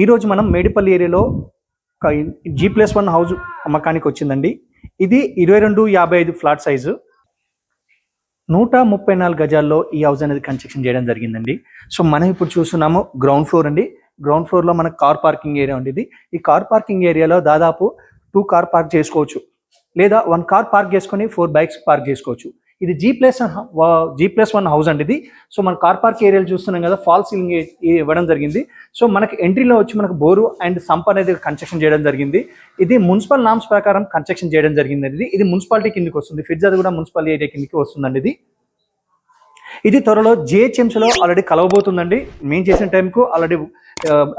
ఈరోజు మనం మేడిపల్లి ఏరియాలో ఒక G+1 హౌస్ అమ్మకానికి వచ్చిందండి. ఇది 2255 ఫ్లాట్ సైజు 134 గజాల్లో ఈ హౌస్ అనేది కన్స్ట్రక్షన్ చేయడం జరిగిందండి. సో మనం ఇప్పుడు చూస్తున్నాము గ్రౌండ్ ఫ్లోర్ అండి. గ్రౌండ్ ఫ్లోర్లో మనకు కార్ పార్కింగ్ ఏరియా ఉండేది. ఈ కార్ పార్కింగ్ ఏరియాలో దాదాపు 2 కార్ పార్క్ చేసుకోవచ్చు, లేదా 1 కార్ పార్క్ చేసుకొని 4 బైక్స్ పార్క్ చేసుకోవచ్చు. ఇది G+1 హౌస్ అండి ఇది. సో మన కార్ పార్క్ ఏరియాలు చూస్తున్నాం కదా, ఫాల్ సీలింగ్ ఇవ్వడం జరిగింది. సో మనకి ఎంట్రీలో వచ్చి మనకు బోరు అండ్ సంప్ అనేది కన్స్ట్రక్షన్ చేయడం జరిగింది. ఇది మున్సిపల్ నామ్స్ ప్రకారం కన్స్ట్రక్షన్ చేయడం జరిగింది. ఇది మున్సిపాలిటీ కిందకి వస్తుంది. ఫిర్జాద్ కూడా మున్సిపల్ ఏరియా కిందకి వస్తుందండి. ఇది త్వరలో GHMCలో ఆల్రెడీ కలవబోతుందండి. మేము చేసిన టైంకు ఆల్రెడీ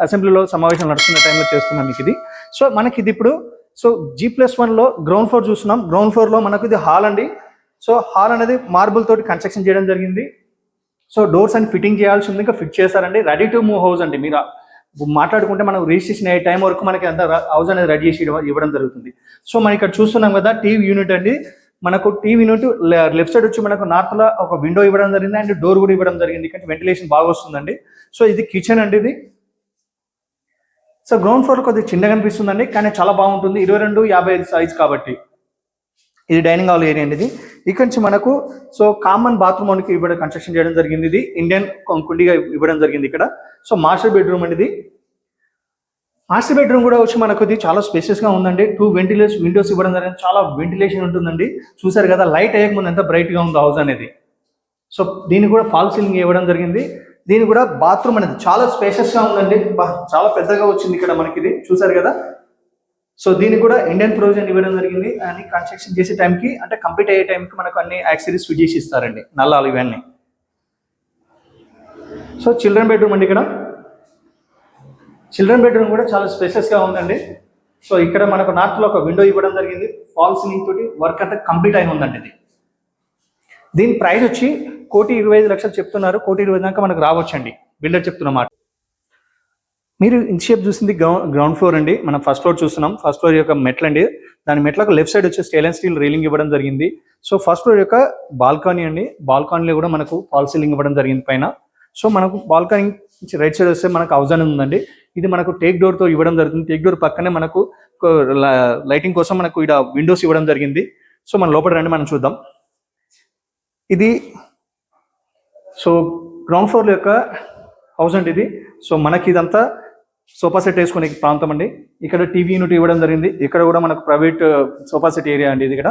అసెంబ్లీలో సమావేశం నడుస్తున్న టైంలో చేస్తున్నాం మీకు ఇది. సో మనకి ఇది ఇప్పుడు G+1లో గ్రౌండ్ ఫ్లోర్ చూస్తున్నాం. గ్రౌండ్ ఫ్లోర్లో మనకు ఇది హాల్ అండి. సో హాల్ అనేది మార్బుల్ తోటి కన్స్ట్రక్షన్ చేయడం జరిగింది. సో డోర్స్ అని ఫిట్టింగ్ చేయాల్సి ఉంది, ఇంకా ఫిట్ చేస్తారండి. రెడీ టు మూవ్ హౌస్ అండి. మీరు మాట్లాడుకుంటే మనం రిజిస్ట్రేషన్ అయ్యే టైం వరకు మనకి అంత హౌస్ అనేది రెడీ చేసి ఇవ్వడం జరుగుతుంది. సో మనం ఇక్కడ చూస్తున్నాం కదా, టీవీ యూనిట్ అండి. మనకు టీవీ యూనిట్ లెఫ్ట్ సైడ్ వచ్చి మనకు నార్త్లో ఒక విండో ఇవ్వడం జరిగింది అండ్ డోర్ కూడా ఇవ్వడం జరిగింది. ఇక్కడ వెంటిలేషన్ బాగా వస్తుందండి. సో ఇది కిచెన్ అండి ఇది. సో గ్రౌండ్ ఫ్లోర్ కొద్దిగా చిన్నగా అనిపిస్తుందండి, కానీ చాలా బాగుంటుంది. 2255 సైజ్ కాబట్టి. ఇది డైనింగ్ హాల్ ఏరియా అండి ఇది. ఇక్కడ నుంచి మనకు కామన్ బాత్రూమ్ మనకి ఇవ్వడం కన్స్ట్రక్షన్ చేయడం జరిగింది. ఇది ఇండియన్ కుండిగా ఇవ్వడం జరిగింది ఇక్కడ. సో మాస్టర్ బెడ్రూమ్ అండి ఇది. మాస్టర్ బెడ్రూమ్ కూడా వచ్చి మనకు ఇది చాలా స్పేషియస్గా ఉందండి. 2 విండోస్ ఇవ్వడం జరిగింది. చాలా వెంటిలేషన్ ఉంటుందండి. చూసారు కదా, లైట్ అయ్యకముందు ఎంత బ్రైట్గా ఉంది హౌస్ అనేది. సో దీనికి కూడా ఫాల్ సీలింగ్ ఇవ్వడం జరిగింది. దీనికి కూడా బాత్రూమ్ అనేది చాలా స్పేషియస్గా ఉందండి. చాలా పెద్దగా వచ్చింది ఇక్కడ మనకి ఇది. చూసారు కదా. సో దీనికి కూడా ఇండియన్ ప్రొవిజన్ ఇవ్వడం జరిగింది. అని కన్స్ట్రక్షన్ చేసే టైంకి, అంటే కంప్లీట్ అయ్యే టైంకి మనకు అన్ని యాక్సెసరీస్ ఫిట్ చేసి ఇస్తారండి, నల్లాలు ఇవన్నీ. సో చిల్డ్రన్ బెడ్రూమ్ అండి ఇక్కడ. చిల్డ్రన్ బెడ్రూమ్ కూడా చాలా స్పేషియస్గా ఉందండి. సో ఇక్కడ మనకు నార్త్లో ఒక విండో ఇవ్వడం జరిగింది. ఫాల్ సీలింగ్ తోటి వర్క్ అంతా కంప్లీట్ అయి ఉందండి ఇది. దీని ప్రైస్ వచ్చి 1,25,00,000 చెప్తున్నారు. 1,20,00,000 దాకా మనకు రావచ్చండి, బిల్డర్ చెప్తున్నమాట. మీరు ఇన్షేప్ చూసింది గ్రౌండ్ ఫ్లోర్ అండి. మనం ఫస్ట్ ఫ్లోర్ చూస్తున్నాం. ఫస్ట్ ఫ్లోర్ యొక్క మెట్లు అండి. దాని మెట్లకు లెఫ్ట్ సైడ్ వచ్చి స్టెయిన్లెస్ స్టీల్ రైలింగ్ ఇవ్వడం జరిగింది. సో ఫస్ట్ ఫ్లోర్ యొక్క బాల్కనీ అండి. బాల్కనీలో కూడా మనకు ఫాల్ సీలింగ్ ఇవ్వడం జరిగింది పైన. సో మనకు బాల్కనీ నుంచి రైట్ సైడ్ వస్తే మనకు హౌస్ అనేది ఉందండి. ఇది మనకు టేక్ డోర్తో ఇవ్వడం జరుగుతుంది. టేక్ డోర్ పక్కనే మనకు లైటింగ్ కోసం మనకు ఇక్కడ విండోస్ ఇవ్వడం జరిగింది. సో మన లోపల రండి, మనం చూద్దాం. ఇది గ్రౌండ్ ఫ్లోర్ యొక్క హౌస్ అండి ఇది. సో మనకి ఇదంతా సోఫా సెట్ వేసుకునే ప్రాంతం అండి. ఇక్కడ టీవీ యూనిట్ ఇవ్వడం జరిగింది. ఇక్కడ కూడా మనకు ప్రైవేట్ సోఫా సెట్ ఏరియా అండి ఇది ఇక్కడ.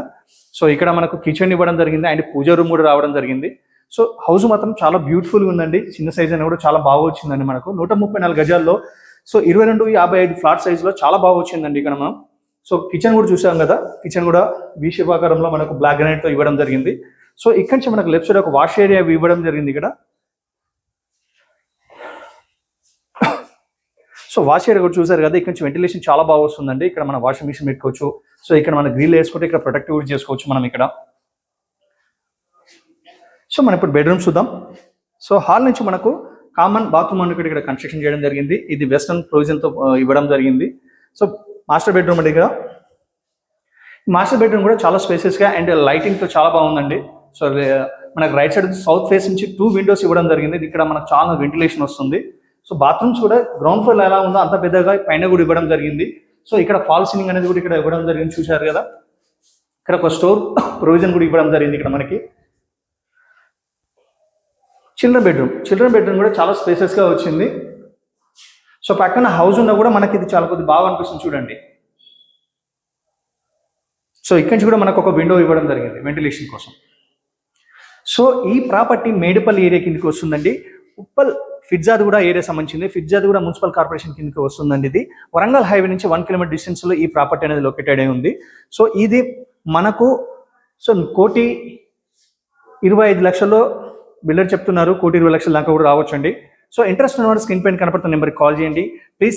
సో ఇక్కడ మనకు కిచెన్ ఇవ్వడం జరిగింది అండ్ పూజ రూమ్ కూడా రావడం జరిగింది. సో హౌస్ మాత్రం చాలా బ్యూటిఫుల్గా ఉందండి. చిన్న సైజ్ అని కూడా చాలా బాగా వచ్చిందండి మనకు. 134 గజాల్లో 2255 ఫ్లాట్ సైజ్లో చాలా బాగా వచ్చిందండి ఇక్కడ మనం. సో కిచెన్ కూడా చూసాం కదా. కిచెన్ కూడా వీషిపాకారంలో మనకు బ్లాక్ గ్రానైట్తో ఇవ్వడం జరిగింది. సో ఇక్కడ నుంచి మనకు లెఫ్ట్ సైడ్ ఒక వాష్ ఏరియా ఇవ్వడం జరిగింది ఇక్కడ. సో వాష్ ఏరియా కూడా చూసారు కదా. ఇక్కడ నుంచి వెంటిలేషన్ చాలా బాగా వస్తుందండి. ఇక్కడ మన వాషింగ్ మిషన్ పెట్టుకోవచ్చు. సో ఇక్కడ మన గ్రిల్ వేసుకుంటే ఇక్కడ ప్రొటెక్టివ్ కూడా చేసుకోవచ్చు మనం ఇక్కడ. సో మనం ఇప్పుడు బెడ్రూమ్ చూద్దాం. సో హాల్ నుంచి మనకు కామన్ బాత్రూమ్ అని ఇక్కడ కన్స్ట్రక్షన్ చేయడం జరిగింది. ఇది వెస్టర్న్ ప్రొవిజన్తో ఇవ్వడం జరిగింది. సో మాస్టర్ బెడ్రూమ్ అండి ఇక్కడ. మాస్టర్ బెడ్రూమ్ కూడా చాలా స్పేసెస్గా అండ్ లైటింగ్తో చాలా బాగుందండి. సో మనకు రైట్ సైడ్ సౌత్ ఫేస్ నుంచి 2 విండోస్ ఇవ్వడం జరిగింది. ఇక్కడ మనకు చాలా వెంటిలేషన్ వస్తుంది. సో బాత్రూమ్స్ కూడా గ్రౌండ్ ఫ్లోర్ ఎలా ఉందో అంత పెద్దగా పైన కూడా ఇవ్వడం జరిగింది. సో ఇక్కడ ఫాల్ సీలింగ్ అనేది కూడా ఇక్కడ ఇవ్వడం జరిగింది. చూశారు కదా. ఇక్కడ ఒక స్టోర్ ప్రొవిజన్ కూడా ఇవ్వడం జరిగింది ఇక్కడ మనకి. చిల్డ్రన్ బెడ్రూమ్ కూడా చాలా స్పేసెస్గా వచ్చింది. సో పక్కన హౌస్ ఉన్నా కూడా మనకి ఇది చాలా కొద్దిగా బాగా అనిపిస్తుంది చూడండి. సో ఇక్కడి నుంచి కూడా మనకు ఒక విండో ఇవ్వడం జరిగింది వెంటిలేషన్ కోసం. సో ఈ ప్రాపర్టీ మేడిపల్లి ఏరియా కిందకి వస్తుందండి. ఉప్పల్ ఫిర్జాద్ కూడా ఏరియా సంబంధించింది. ఫిర్జాద్ కూడా మున్సిపల్ కార్పొరేషన్ కిందకి వస్తుందండి ఇది. వరంగల్ హైవే నుంచి 1 కిలోమీటర్ డిస్టెన్స్లో ఈ ప్రాపర్టీ అనేది లొకేటెడ్ అయి ఉంది. సో ఇది మనకు 1,25,00,000 బిల్డర్ చెప్తున్నారు. 1,20,00,000 దాకా కూడా రావచ్చండి. సో ఇంట్రెస్ట్ ఉన్న స్క్రీన్ పైన కనపడుతున్న నెంబర్కి కాల్ చేయండి ప్లీజ్.